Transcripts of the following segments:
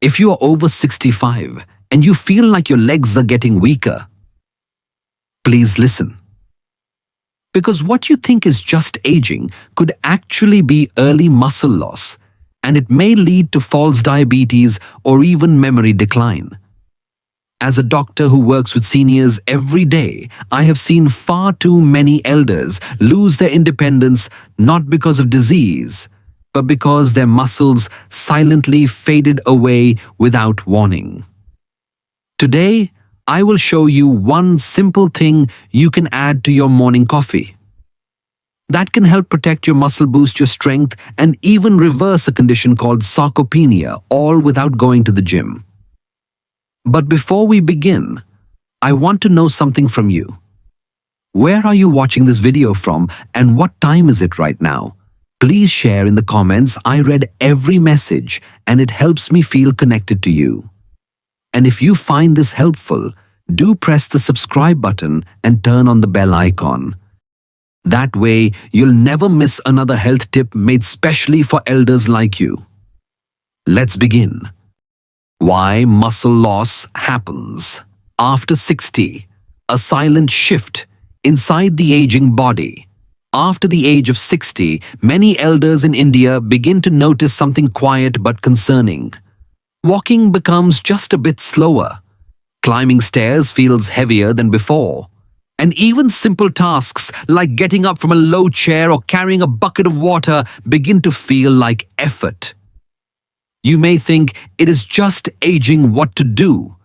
If you are over 65 and you feel like your legs are getting weaker, please listen. Because what you think is just aging could actually be early muscle loss, and it may lead to false diabetes or even memory decline. As a doctor who works with seniors every day, I have seen far too many elders lose their independence not because of disease, but because their muscles silently faded away without warning. Today, I will show you one simple thing you can add to your morning coffee. That can help protect your muscle, boost your strength, and even reverse a condition called sarcopenia, all without going to the gym. But before we begin, I want to know something from you. Where are you watching this video from, and what time is it right now? Please share in the comments. I read every message and it helps me feel connected to you. And if you find this helpful, do press the subscribe button and turn on the bell icon. That way, you'll never miss another health tip made specially for elders like you. Let's begin. Why muscle loss happens. After 60, a silent shift inside the aging body. After the age of 60, many elders in India begin to notice something quiet but concerning. Walking becomes just a bit slower. Climbing stairs feels heavier than before. And even simple tasks like getting up from a low chair or carrying a bucket of water begin to feel like effort. You may think it is just aging what to do,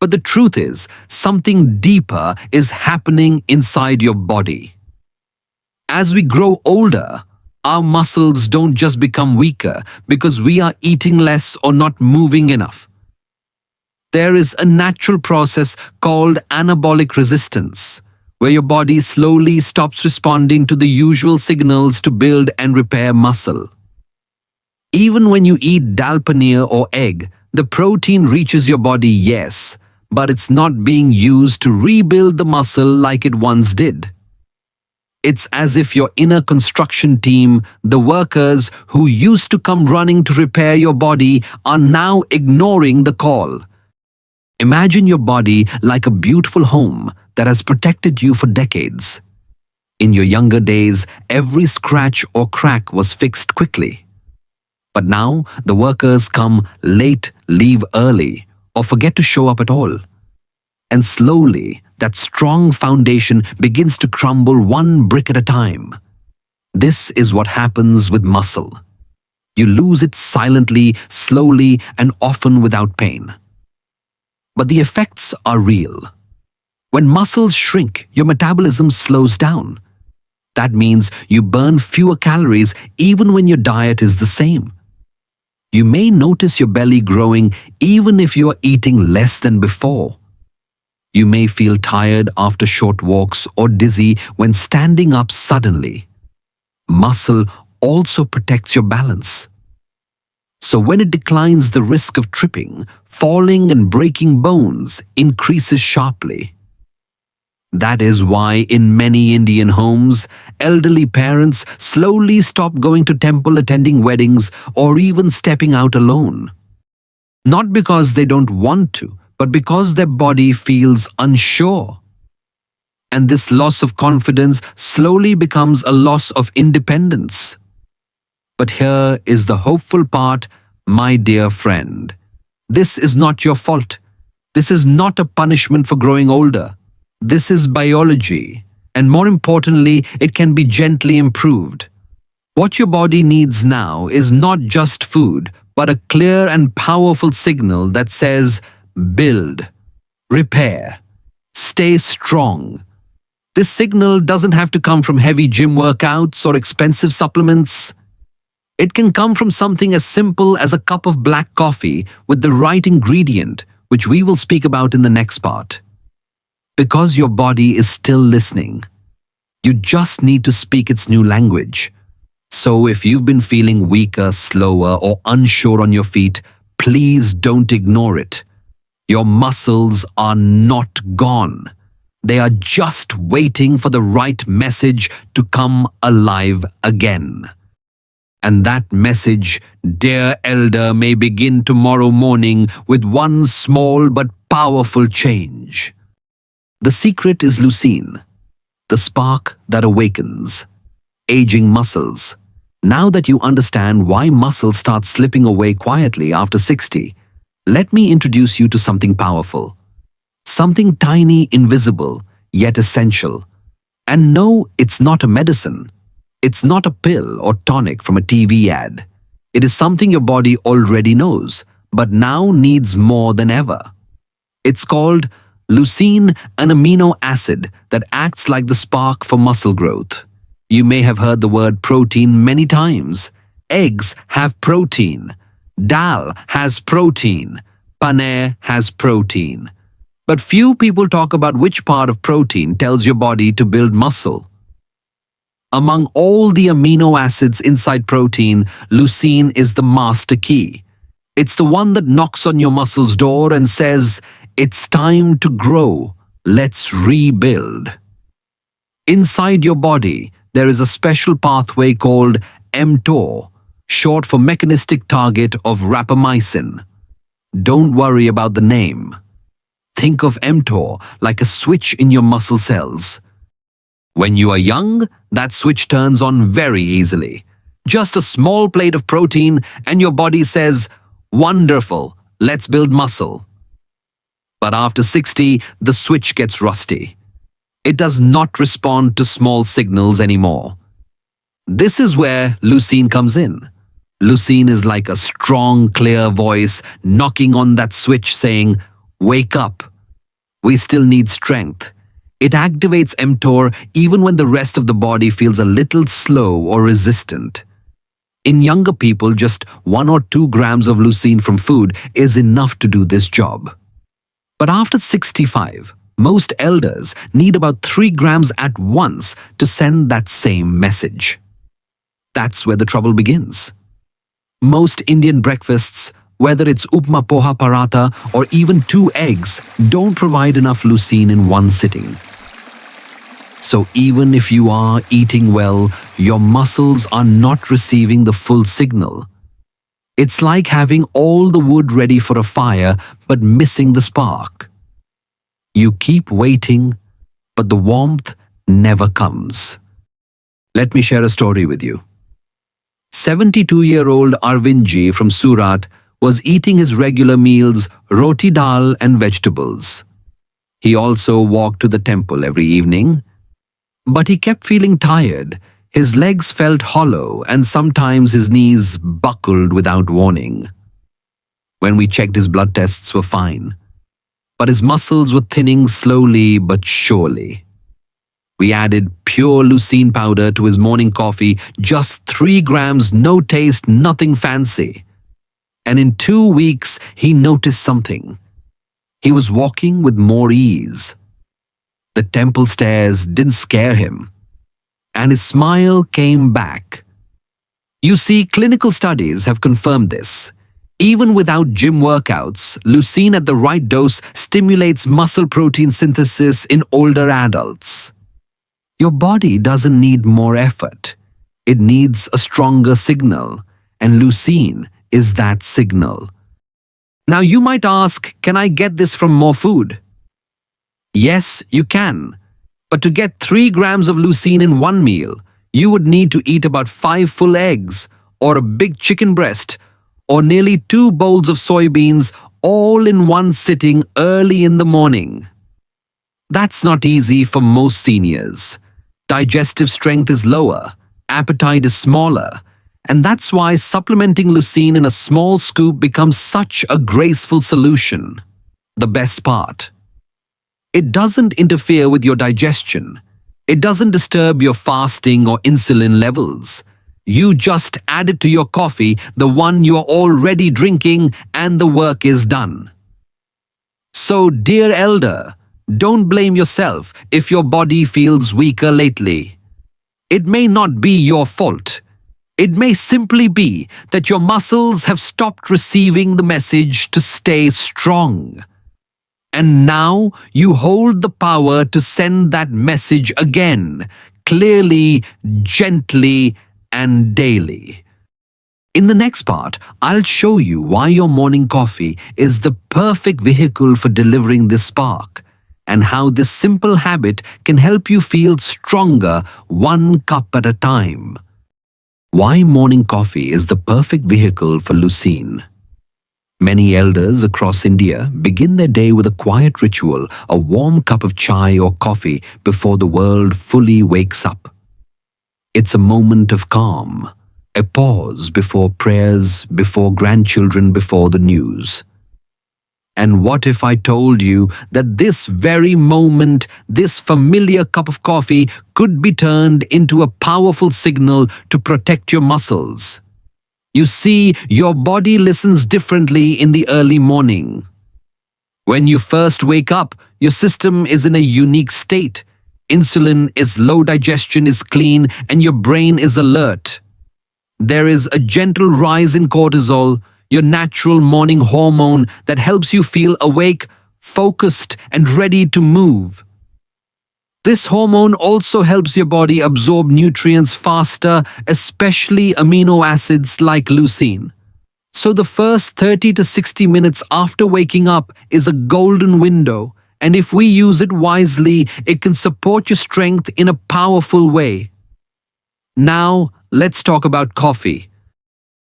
but the truth is something deeper is happening inside your body. As we grow older, our muscles don't just become weaker because we are eating less or not moving enough. There is a natural process called anabolic resistance, where your body slowly stops responding to the usual signals to build and repair muscle. Even when you eat dal paneer or egg, the protein reaches your body, yes, but it's not being used to rebuild the muscle like it once did. It's as if your inner construction team, the workers who used to come running to repair your body, are now ignoring the call. Imagine your body like a beautiful home that has protected you for decades. In your younger days, every scratch or crack was fixed quickly. But now, the workers come late, leave early, or forget to show up at all. And slowly, that strong foundation begins to crumble one brick at a time. This is what happens with muscle. You lose it silently, slowly, and often without pain. But the effects are real. When muscles shrink, your metabolism slows down. That means you burn fewer calories even when your diet is the same. You may notice your belly growing even if you are eating less than before. You may feel tired after short walks or dizzy when standing up suddenly. Muscle also protects your balance. So when it declines, the risk of tripping, falling, and breaking bones increases sharply. That is why in many Indian homes, elderly parents slowly stop going to temple, attending weddings, or even stepping out alone. Not because they don't want to, but because their body feels unsure. And this loss of confidence slowly becomes a loss of independence. But here is the hopeful part, my dear friend. This is not your fault. This is not a punishment for growing older. This is biology, and more importantly, it can be gently improved. What your body needs now is not just food, but a clear and powerful signal that says, build, repair, stay strong. This signal doesn't have to come from heavy gym workouts or expensive supplements. It can come from something as simple as a cup of black coffee with the right ingredient, which we will speak about in the next part. Because your body is still listening. You just need to speak its new language. So if you've been feeling weaker, slower, or unsure on your feet, please don't ignore it. Your muscles are not gone. They are just waiting for the right message to come alive again. And that message, dear elder, may begin tomorrow morning with one small but powerful change. The secret is leucine, the spark that awakens aging muscles. Now that you understand why muscles start slipping away quietly after 60, let me introduce you to something powerful. Something tiny, invisible, yet essential. And no, it's not a medicine. It's not a pill or tonic from a TV ad. It is something your body already knows, but now needs more than ever. It's called leucine, an amino acid that acts like the spark for muscle growth. You may have heard the word protein many times. Eggs have protein. Dal has protein. Paneer has protein. But few people talk about which part of protein tells your body to build muscle. Among all the amino acids inside protein, leucine is the master key. It's the one that knocks on your muscle's door and says, "It's time to grow. Let's rebuild." Inside your body, there is a special pathway called mTOR, short for mechanistic target of rapamycin. Don't worry about the name. Think of mTOR like a switch in your muscle cells. When you are young, that switch turns on very easily. Just a small plate of protein and your body says, "Wonderful, let's build muscle." But after 60, the switch gets rusty. It does not respond to small signals anymore. This is where leucine comes in. Leucine is like a strong, clear voice knocking on that switch saying, "Wake up. We still need strength." It activates mTOR even when the rest of the body feels a little slow or resistant. In younger people, just 1 or 2 grams of leucine from food is enough to do this job. But after 65, most elders need about 3 grams at once to send that same message. That's where the trouble begins. Most Indian breakfasts, whether it's upma poha paratha or even 2 eggs, don't provide enough leucine in one sitting. So even if you are eating well, your muscles are not receiving the full signal. It's like having all the wood ready for a fire but missing the spark. You keep waiting, but the warmth never comes. Let me share a story with you. 72-year-old Arvindji from Surat was eating his regular meals, roti dal and vegetables. He also walked to the temple every evening, but he kept feeling tired. His legs felt hollow and sometimes his knees buckled without warning. When we checked, his blood tests were fine, but his muscles were thinning slowly but surely. We added pure leucine powder to his morning coffee, just 3 grams, no taste, nothing fancy. And in 2 weeks, he noticed something. He was walking with more ease. The temple stairs didn't scare him, and his smile came back. You see, clinical studies have confirmed this. Even without gym workouts, leucine at the right dose stimulates muscle protein synthesis in older adults. Your body doesn't need more effort. It needs a stronger signal, and leucine is that signal. Now you might ask, can I get this from more food? Yes, you can. But to get 3 grams of leucine in one meal, you would need to eat about 5 full eggs, or a big chicken breast, or nearly 2 bowls of soybeans, all in one sitting early in the morning. That's not easy for most seniors. Digestive strength is lower, appetite is smaller, and that's why supplementing leucine in a small scoop becomes such a graceful solution. The best part: it doesn't interfere with your digestion. It doesn't disturb your fasting or insulin levels. You just add it to your coffee, the one you are already drinking, and the work is done. So, dear elder, don't blame yourself if your body feels weaker lately. It may not be your fault. It may simply be that your muscles have stopped receiving the message to stay strong. And now you hold the power to send that message again, clearly, gently, and daily. In the next part, I'll show you why your morning coffee is the perfect vehicle for delivering this spark, and how this simple habit can help you feel stronger one cup at a time. Why morning coffee is the perfect vehicle for leucine. Many elders across India begin their day with a quiet ritual, a warm cup of chai or coffee before the world fully wakes up. It's a moment of calm, a pause before prayers, before grandchildren, before the news. And what if I told you that this very moment, this familiar cup of coffee could be turned into a powerful signal to protect your muscles? You see, your body listens differently in the early morning. When you first wake up, your system is in a unique state. Insulin is low, digestion is clean, and your brain is alert. There is a gentle rise in cortisol, your natural morning hormone that helps you feel awake, focused, and ready to move. This hormone also helps your body absorb nutrients faster, especially amino acids like leucine. So the first 30 to 60 minutes after waking up is a golden window, and if we use it wisely, it can support your strength in a powerful way. Now, let's talk about coffee.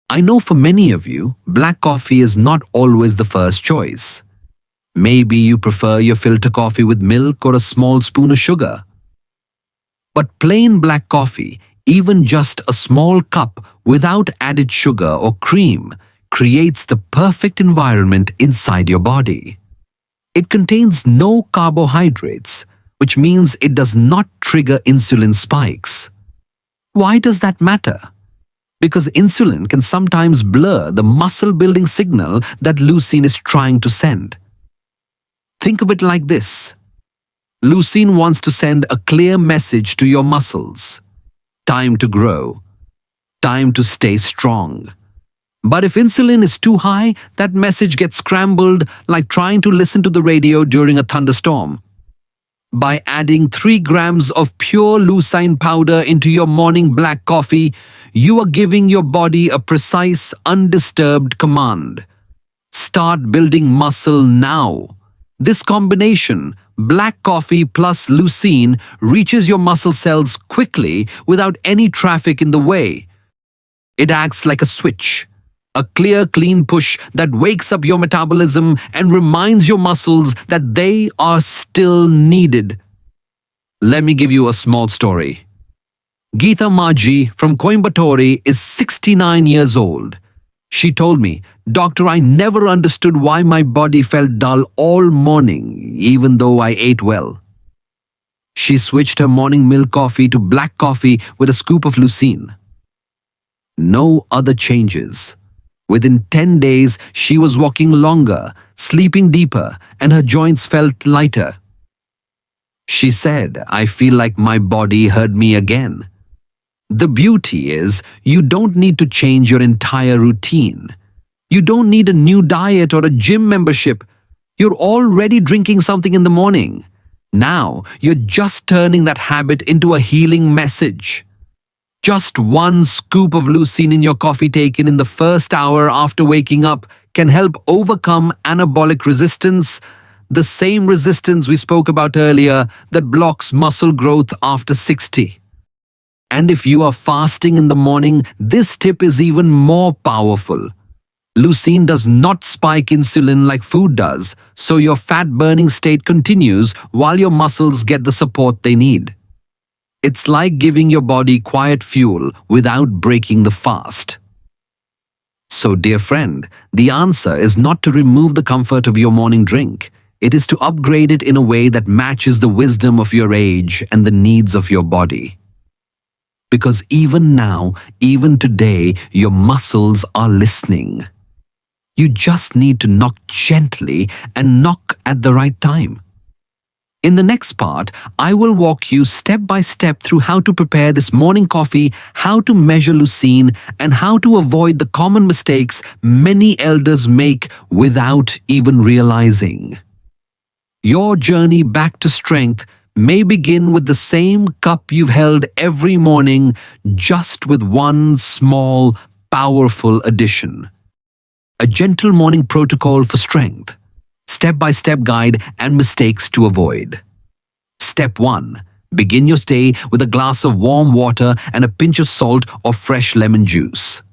I know for many of you, black coffee is not always the first choice. Maybe you prefer your filter coffee with milk or a small spoon of sugar. But plain black coffee, even just a small cup without added sugar or cream, creates the perfect environment inside your body. It contains no carbohydrates, which means it does not trigger insulin spikes. Why does that matter? Because insulin can sometimes blur the muscle-building signal that leucine is trying to send. Think of it like this. Leucine wants to send a clear message to your muscles. Time to grow. Time to stay strong. But if insulin is too high, that message gets scrambled, like trying to listen to the radio during a thunderstorm. By adding 3 grams of pure leucine powder into your morning black coffee, you are giving your body a precise, undisturbed command. Start building muscle now. This combination, black coffee plus leucine, reaches your muscle cells quickly without any traffic in the way. It acts like a switch, a clear, clean push that wakes up your metabolism and reminds your muscles that they are still needed. Let me give you a small story. Geeta Maji from Coimbatore is 69 years old. She told me, "Doctor, I never understood why my body felt dull all morning, even though I ate well." She switched her morning milk coffee to black coffee with a scoop of leucine. No other changes. Within 10 days, she was walking longer, sleeping deeper, and her joints felt lighter. She said, "I feel like my body heard me again." The beauty is, you don't need to change your entire routine. You don't need a new diet or a gym membership. You're already drinking something in the morning. Now, you're just turning that habit into a healing message. Just 1 scoop of leucine in your coffee taken in the first hour after waking up can help overcome anabolic resistance, the same resistance we spoke about earlier that blocks muscle growth after 60. And if you are fasting in the morning, this tip is even more powerful. Leucine does not spike insulin like food does, so your fat-burning state continues while your muscles get the support they need. It's like giving your body quiet fuel without breaking the fast. So, dear friend, the answer is not to remove the comfort of your morning drink. It is to upgrade it in a way that matches the wisdom of your age and the needs of your body. Because even now, even today, your muscles are listening. You just need to knock gently and knock at the right time. In the next part, I will walk you step by step through how to prepare this morning coffee, how to measure leucine, and how to avoid the common mistakes many elders make without even realizing. Your journey back to strength may begin with the same cup you've held every morning, just with one small, powerful addition. A gentle morning protocol for strength. Step-by-step guide and mistakes to avoid. Step 1. Begin your day with a glass of warm water and a pinch of salt or fresh lemon juice.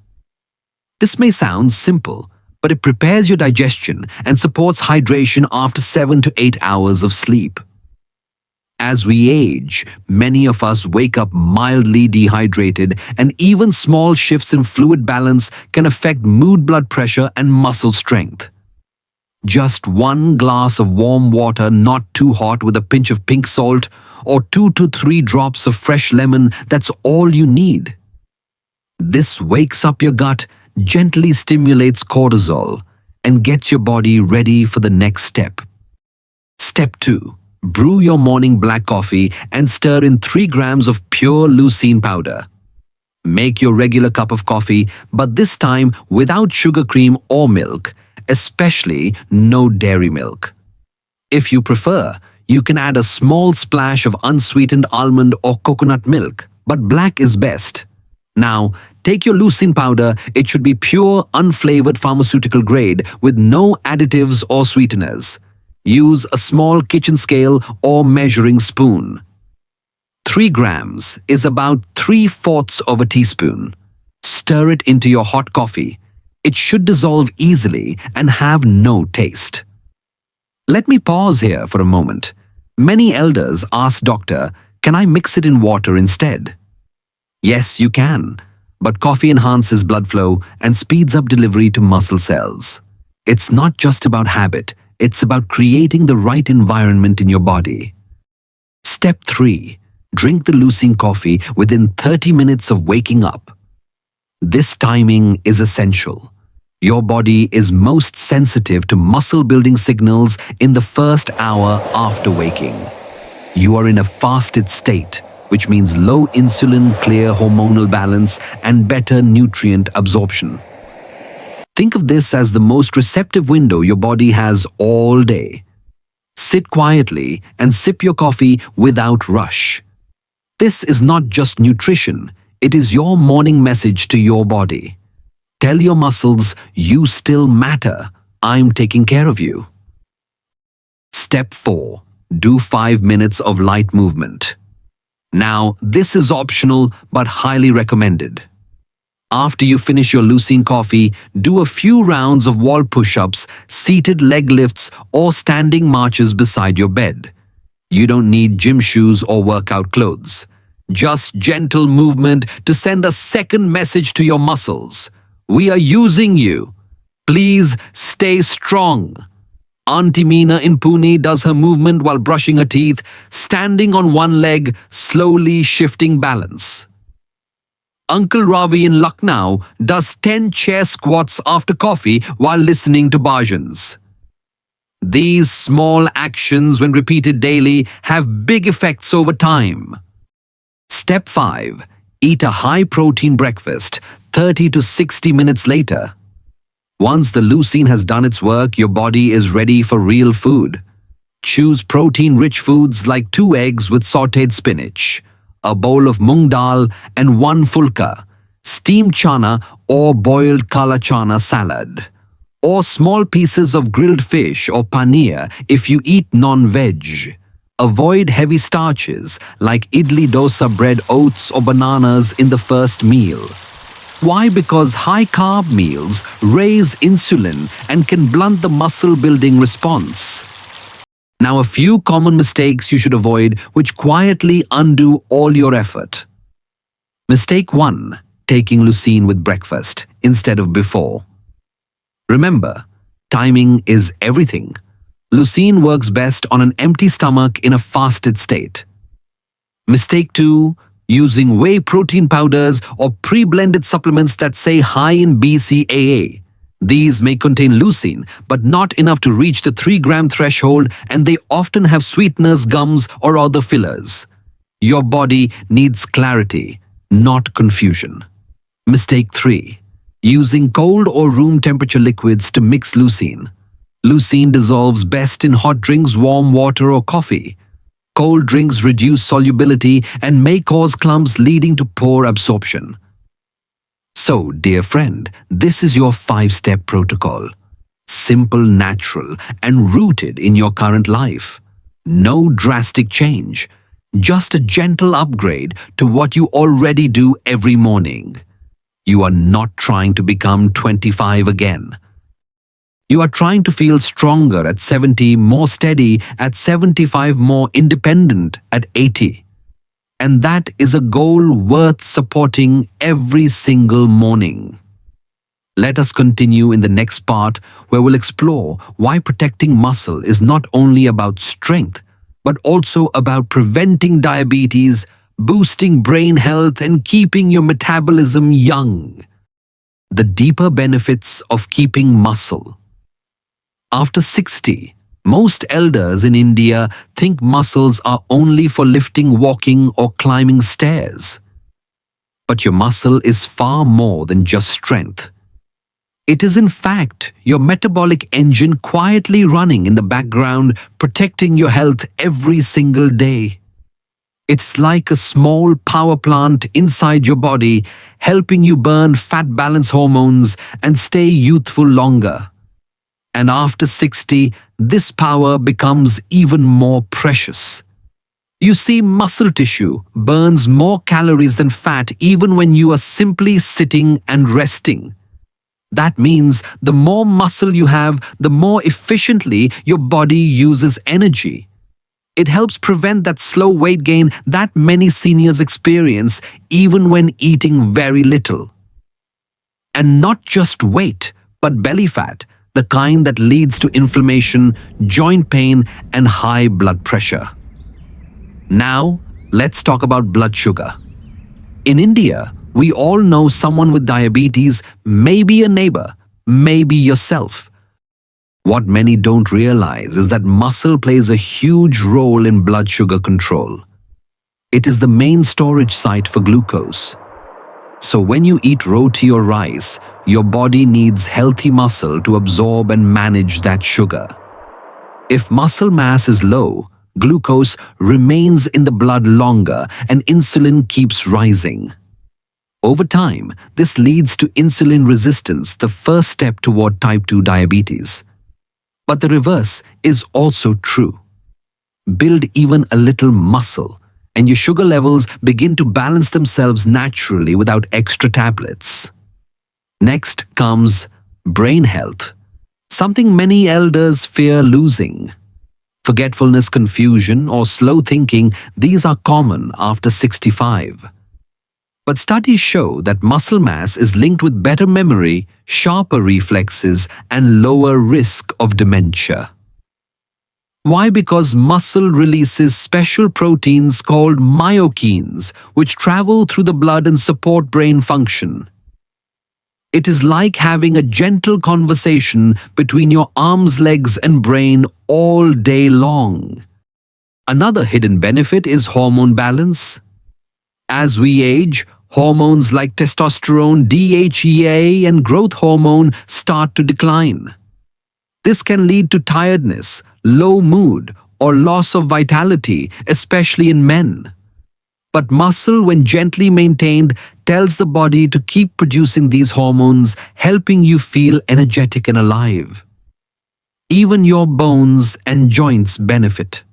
This may sound simple, but it prepares your digestion and supports hydration after 7 to 8 hours of sleep. As we age, many of us wake up mildly dehydrated, and even small shifts in fluid balance can affect mood, blood pressure, and muscle strength. Just 1 glass of warm water, not too hot, with a pinch of pink salt, or 2 to 3 drops of fresh lemon, that's all you need. This wakes up your gut, gently stimulates cortisol, and gets your body ready for the next step. Step 2. Brew your morning black coffee and stir in 3 grams of pure leucine powder. Make your regular cup of coffee, but this time without sugar, cream, or milk, especially no dairy milk. If you prefer, you can add a small splash of unsweetened almond or coconut milk, but black is best. Now, take your leucine powder. It should be pure, unflavored pharmaceutical grade with no additives or sweeteners. Use a small kitchen scale or measuring spoon. 3 grams is about 3/4 of a teaspoon. Stir it into your hot coffee. It should dissolve easily and have no taste. Let me pause here for a moment. Many elders ask, "Doctor, can I mix it in water instead?" Yes, you can, but coffee enhances blood flow and speeds up delivery to muscle cells. It's not just about habit. It's about creating the right environment in your body. Step 3. Drink the leucine coffee within 30 minutes of waking up. This timing is essential. Your body is most sensitive to muscle-building signals in the first hour after waking. You are in a fasted state, which means low insulin, clear hormonal balance, and better nutrient absorption. Think of this as the most receptive window your body has all day. Sit quietly and sip your coffee without rush. This is not just nutrition, it is your morning message to your body. Tell your muscles, you still matter. I'm taking care of you. Step 4. Do 5 minutes of light movement. Now, this is optional but highly recommended. After you finish your leucine coffee, do a few rounds of wall push-ups, seated leg lifts, or standing marches beside your bed. You don't need gym shoes or workout clothes. Just gentle movement to send a second message to your muscles. We are using you. Please stay strong. Auntie Meena in Pune does her movement while brushing her teeth, standing on one leg, slowly shifting balance. Uncle Ravi in Lucknow does 10 chair squats after coffee while listening to bhajans. These small actions, when repeated daily, have big effects over time. Step 5. Eat a high-protein breakfast 30 to 60 minutes later. Once the leucine has done its work, your body is ready for real food. Choose protein-rich foods like 2 eggs with sautéed spinach, a bowl of mung dal, and 1 fulka, steamed chana or boiled kala chana salad, or small pieces of grilled fish or paneer if you eat non-veg. Avoid heavy starches like idli dosa bread, oats, or bananas in the first meal. Why? Because high-carb meals raise insulin and can blunt the muscle-building response. Now, a few common mistakes you should avoid which quietly undo all your effort. Mistake 1. Taking leucine with breakfast instead of before. Remember, timing is everything. Leucine works best on an empty stomach in a fasted state. Mistake 2. Using whey protein powders or pre-blended supplements that say high in BCAA. These may contain leucine, but not enough to reach the 3-gram threshold, and they often have sweeteners, gums, or other fillers. Your body needs clarity, not confusion. Mistake 3. Using cold or room temperature liquids to mix leucine. Leucine dissolves best in hot drinks, warm water, or coffee. Cold drinks reduce solubility and may cause clumps, leading to poor absorption. So, dear friend, this is your 5-step protocol. Simple, natural, and rooted in your current life. No drastic change, just a gentle upgrade to what you already do every morning. You are not trying to become 25 again. You are trying to feel stronger at 70, more steady at 75, more independent at 80. And that is a goal worth supporting every single morning. Let us continue in the next part, where we'll explore why protecting muscle is not only about strength, but also about preventing diabetes, boosting brain health, and keeping your metabolism young. The deeper benefits of keeping muscle. After 60, most elders in India think muscles are only for lifting, walking, or climbing stairs. But your muscle is far more than just strength. It is in fact your metabolic engine quietly running in the background, protecting your health every single day. It's like a small power plant inside your body, helping you burn fat balance hormones and stay youthful longer. And after 60, this power becomes even more precious. You see, muscle tissue burns more calories than fat even when you are simply sitting and resting. That means the more muscle you have, the more efficiently your body uses energy. It helps prevent that slow weight gain that many seniors experience even when eating very little. And not just weight, but belly fat, the kind that leads to inflammation, joint pain, and high blood pressure. Now, let's talk about blood sugar. In India, we all know someone with diabetes, maybe a neighbor, maybe yourself. What many don't realize is that muscle plays a huge role in blood sugar control. It is the main storage site for glucose. So when you eat roti or rice, your body needs healthy muscle to absorb and manage that sugar. If muscle mass is low, glucose remains in the blood longer and insulin keeps rising. Over time, this leads to insulin resistance, the first step toward type 2 diabetes. But the reverse is also true. Build even a little muscle, and your sugar levels begin to balance themselves naturally without extra tablets. Next comes brain health, something many elders fear losing. Forgetfulness, confusion, or slow thinking, these are common after 65. But studies show that muscle mass is linked with better memory, sharper reflexes, and lower risk of dementia. Why? Because muscle releases special proteins called myokines, which travel through the blood and support brain function. It is like having a gentle conversation between your arms, legs, and brain all day long. Another hidden benefit is hormone balance. As we age, hormones like testosterone, DHEA, and growth hormone start to decline. This can lead to tiredness, low mood, or loss of vitality, especially in men. But muscle, when gently maintained, tells the body to keep producing these hormones, helping you feel energetic and alive. Even your bones and joints benefit.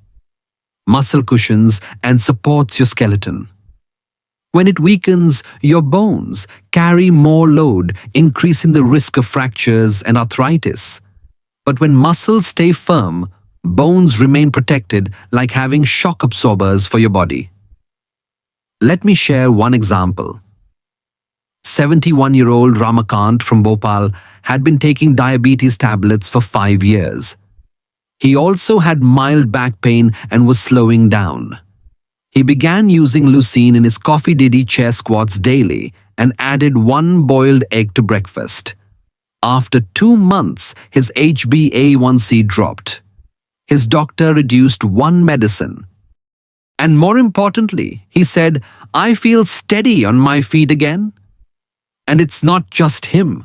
Muscle cushions and supports your skeleton. When it weakens, your bones carry more load, increasing the risk of fractures and arthritis. But when muscles stay firm, bones remain protected, like having shock absorbers for your body. Let me share one example. 71-year-old Ramakant from Bhopal had been taking diabetes tablets for 5 years. He also had mild back pain and was slowing down. He began using leucine in his coffee diddy chair squats daily and added 1 boiled egg to breakfast. After 2 months, his HbA1c dropped. His doctor reduced 1 medicine. And more importantly, he said, "I feel steady on my feet again." And it's not just him.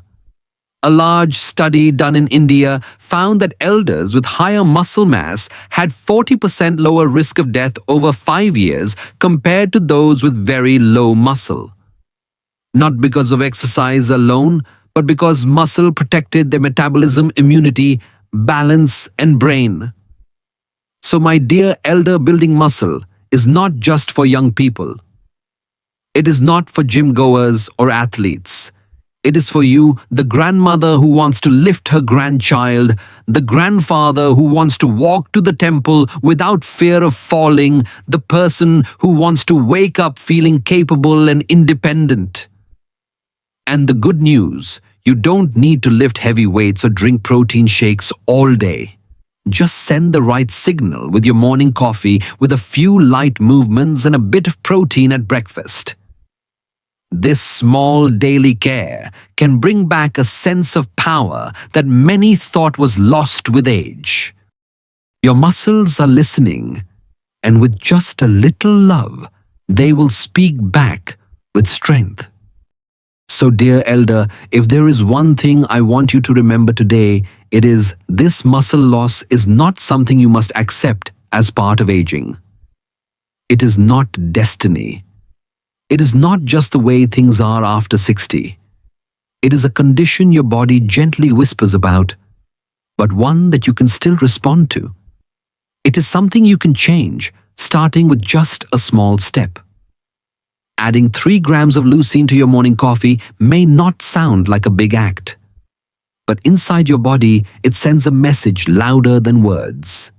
A large study done in India found that elders with higher muscle mass had 40% lower risk of death over 5 years compared to those with very low muscle. not because of exercise alone, but because muscle protected their metabolism, immunity, balance, and brain. So, my dear elder, building muscle is not just for young people. It is not for gym goers or athletes. It is for you, the grandmother who wants to lift her grandchild, the grandfather who wants to walk to the temple without fear of falling, the person who wants to wake up feeling capable and independent. And the good news, you don't need to lift heavy weights or drink protein shakes all day. Just send the right signal with your morning coffee with a few light movements and a bit of protein at breakfast. This small daily care can bring back a sense of power that many thought was lost with age. Your muscles are listening, and with just a little love, they will speak back with strength. So, dear elder, if there is one thing I want you to remember today, it is this muscle loss is not something you must accept as part of aging. It is not destiny. It is not just the way things are after 60. It is a condition your body gently whispers about, but one that you can still respond to. It is something you can change, starting with just a small step. Adding 3 grams of leucine to your morning coffee may not sound like a big act, but inside your body, it sends a message louder than words.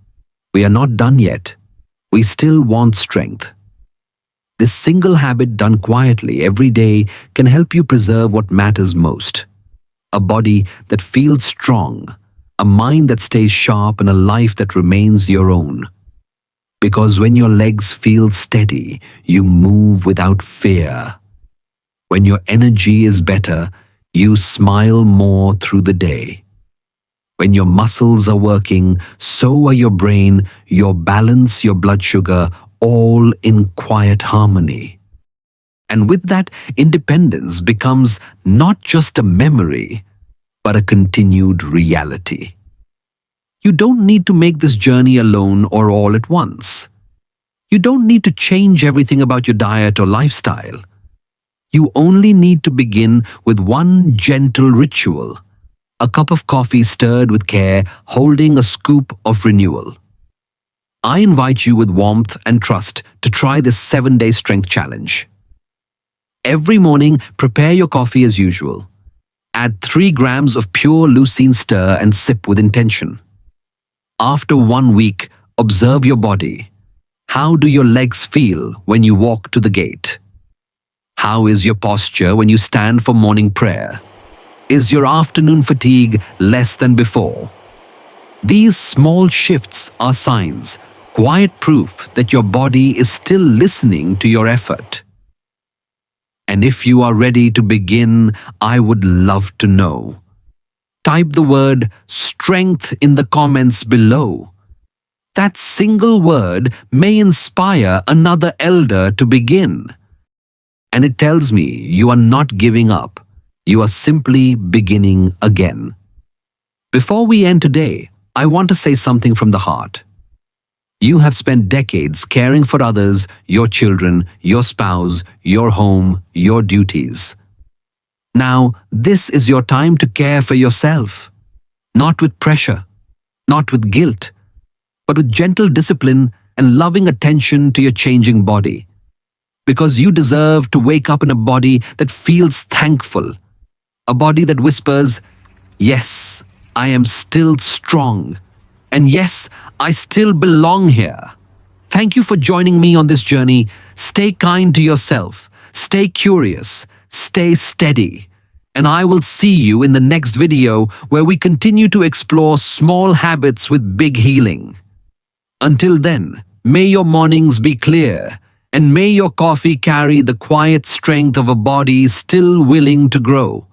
We are not done yet. We still want strength. This single habit done quietly every day can help you preserve what matters most. A body that feels strong, a mind that stays sharp, and a life that remains your own. Because when your legs feel steady, you move without fear. When your energy is better, you smile more through the day. When your muscles are working, so are your brain, your balance, your blood sugar, all in quiet harmony. And with that, independence becomes not just a memory, but a continued reality. You don't need to make this journey alone or all at once. You don't need to change everything about your diet or lifestyle. You only need to begin with one gentle ritual, a cup of coffee stirred with care, holding a scoop of renewal. I invite you with warmth and trust to try this 7-day strength challenge. Every morning, prepare your coffee as usual. Add 3 grams of pure leucine, stir and sip with intention. After 1 week, observe your body. How do your legs feel when you walk to the gate? How is your posture when you stand for morning prayer? Is your afternoon fatigue less than before? These small shifts are signs, quiet proof that your body is still listening to your effort. And if you are ready to begin, I would love to know. Type the word strength in the comments below. That single word may inspire another elder to begin. And it tells me you are not giving up. You are simply beginning again. Before we end today, I want to say something from the heart. You have spent decades caring for others, your children, your spouse, your home, your duties. Now, this is your time to care for yourself. Not with pressure, not with guilt, but with gentle discipline and loving attention to your changing body. Because you deserve to wake up in a body that feels thankful, a body that whispers, yes, I am still strong, and yes, I still belong here. Thank you for joining me on this journey. Stay kind to yourself, stay curious, stay steady, and I will see you in the next video where we continue to explore small habits with big healing. Until then, may your mornings be clear, and may your coffee carry the quiet strength of a body still willing to grow.